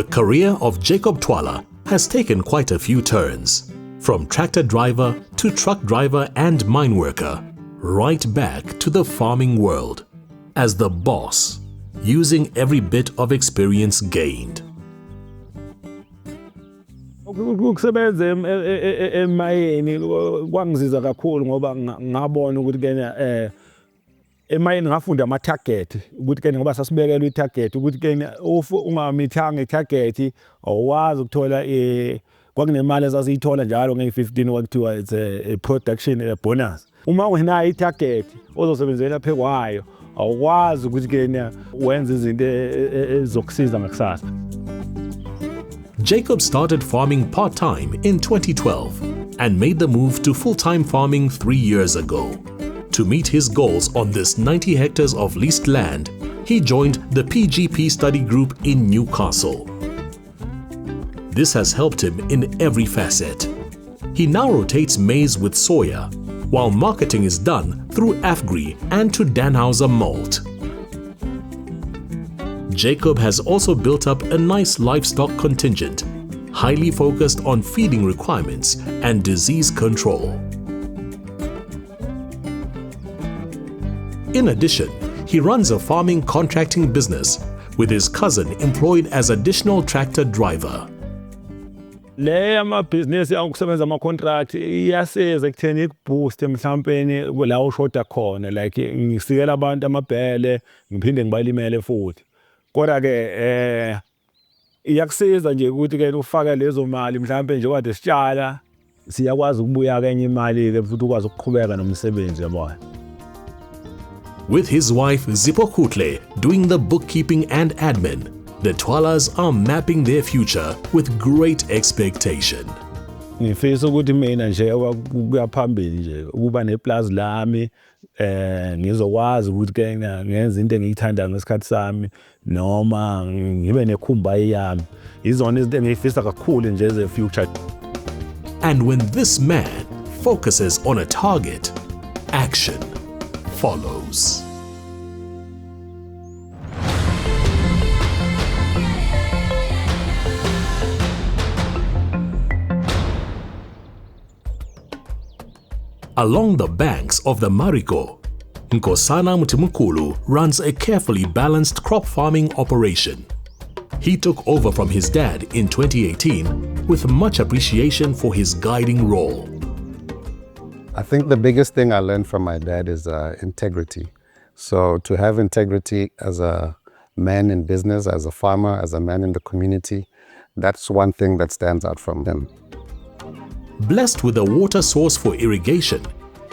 The career of Jacob Thwala has taken quite a few turns, from tractor driver to truck driver and mine worker, right back to the farming world, as the boss, using every bit of experience gained. Ukusebenza emayini kwangisiza kakhulu ngoba ngabona ukuthi ke emayini ngafunda ama target ukuthi ke ngoba sasibekelwe i target ukuthi ke ungamithanga i target awazi ukuthola kwakunemali ezasiyithola njalo nge-15 kwakuthiwa it's a production bonus. Uma unayo i target ozosebenzela phe kwayo awukwazi ukuthi ke wenze izinto ezokusiza ngakusasa. Jacob started farming part-time in 2012 and made the move to full-time farming 3 years ago. To meet his goals on this 90 hectares of leased land, he joined the PGP study group in Newcastle. This has helped him in every facet. He now rotates maize with soya, while marketing is done through AFGRI and to Danhauser malt. Jacob has also built up a nice livestock contingent, highly focused on feeding requirements and disease control. In addition, he runs a farming contracting business with his cousin employed as additional tractor driver. Le amabhizinisi akusebenza ama-contract iyasiza ekutheni ikubooste mhlampeni la ushoda khona, like ngisikela abantu amabhele ngiphinde ngibalimele futhi. Kodwa ke iyakusiza nje ukuthi ke ufake lezo mali mhlambe nje kade sitshala siyakwazi ukubuya kenye imali ke futhi ukwazi ukuqhubeka nomsebenzi yabona. With his wife Zipho Kutle doing the bookkeeping and admin, the Thwalas are mapping their future with great expectation. Ngifisa ukuthi mina nje kuyaphambili nje ukuba neplaza lami ngizokwazi ukuthi ke ngenze into engiyithanda ngesikhathi sami noma ngibe nekhumba yami. Izona izinto engifisa kakhulu nje as a future. And when this man focuses on a target, action follows. Along the banks of the Mariko, Nkosana Mtimkulu runs a carefully balanced crop farming operation. He took over from his dad in 2018 with much appreciation for his guiding role. I think the biggest thing I learned from my dad is integrity. So to have integrity as a man in business, as a farmer, as a man in the community, that's one thing that stands out from him. Blessed with a water source for irrigation,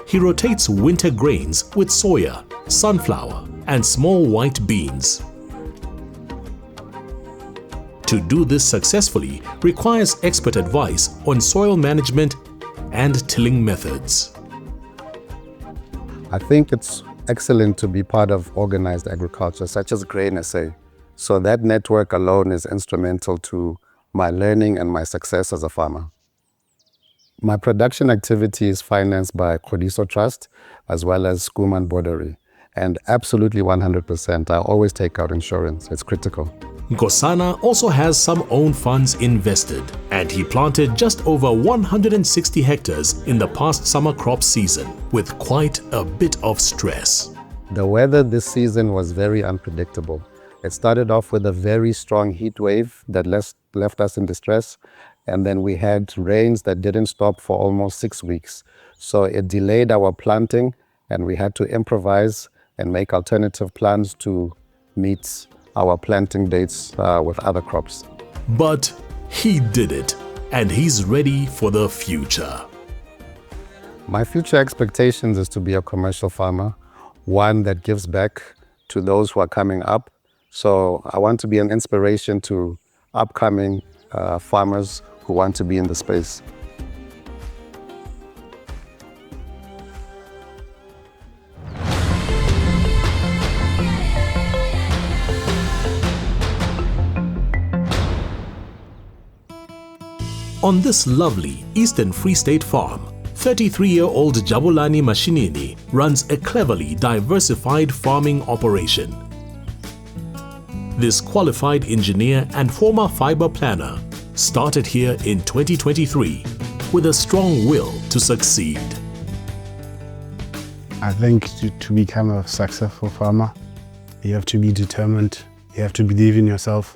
he rotates winter grains with soya, sunflower, and small white beans. To do this successfully requires expert advice on soil management and tilling methods. I think it's excellent to be part of organized agriculture such as Grain SA. So that network alone is instrumental to my learning and my success as a farmer. My production activity is financed by Khodiso Trust as well as Skuman Bordery. And absolutely 100%, I always take out insurance. It's critical. Nkosana also has some own funds invested, and he planted just over 160 hectares in the past summer crop season with quite a bit of stress. The weather this season was very unpredictable. It started off with a very strong heat wave that left us in distress. And then we had rains that didn't stop for almost 6 weeks. So it delayed our planting and we had to improvise and make alternative plans to meet our planting dates with other crops. But he did it and he's ready for the future. My future expectations is to be a commercial farmer, one that gives back to those who are coming up. So I want to be an inspiration to upcoming farmers who want to be in the space. On this lovely Eastern Free State farm, 33-year-old Jabulani Matshinini runs a cleverly diversified farming operation. This qualified engineer and former fiber planner started here in 2023 with a strong will to succeed. I think to become a successful farmer, you have to be determined, you have to believe in yourself,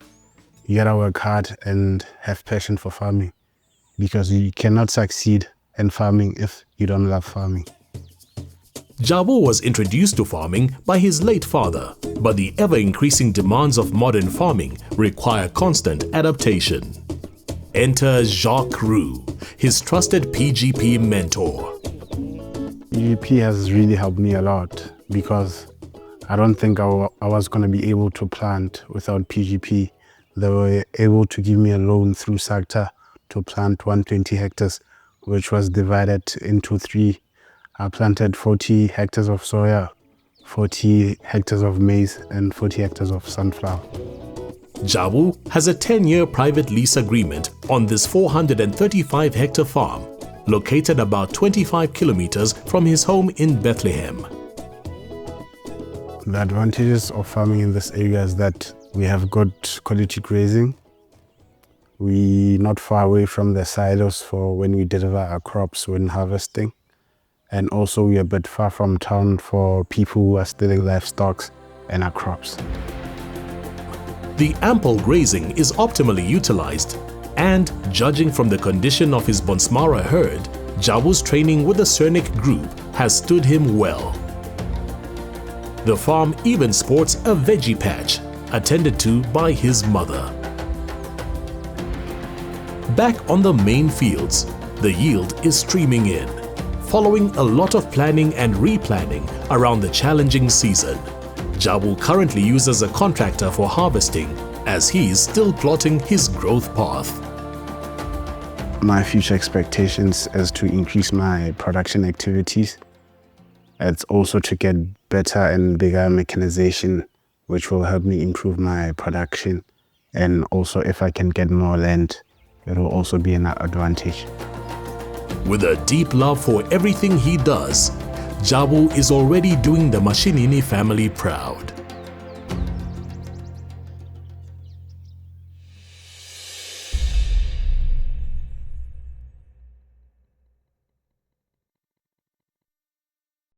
you gotta work hard and have passion for farming, because you cannot succeed in farming if you don't love farming. Jabu was introduced to farming by his late father, but the ever-increasing demands of modern farming require constant adaptation. Enter Jacques Roux, his trusted PGP mentor. PGP has really helped me a lot, because I don't think I was going to be able to plant without PGP. They were able to give me a loan through SACTA to plant 120 hectares, which was divided into 3. I planted 40 hectares of soya, 40 hectares of maize, and 40 hectares of sunflower. Jabu has a 10-year private lease agreement on this 435-hectare farm, located about 25 kilometers from his home in Bethlehem. The advantages of farming in this area is that we have good quality grazing. We're not far away from the silos for when we deliver our crops when harvesting. And also we're a bit far from town for people who are stealing livestock and our crops. The ample grazing is optimally utilized, and judging from the condition of his Bonsmara herd, Jabu's training with the Cernic group has stood him well. The farm even sports a veggie patch, attended to by his mother. Back on the main fields, the yield is streaming in, following a lot of planning and replanning around the challenging season. Jabu currently uses a contractor for harvesting, as he is still plotting his growth path. My future expectations is to increase my production activities. It's also to get better and bigger mechanization, which will help me improve my production. And also if I can get more land, it will also be an advantage. With a deep love for everything he does, Jabu is already doing the Matshinini family proud.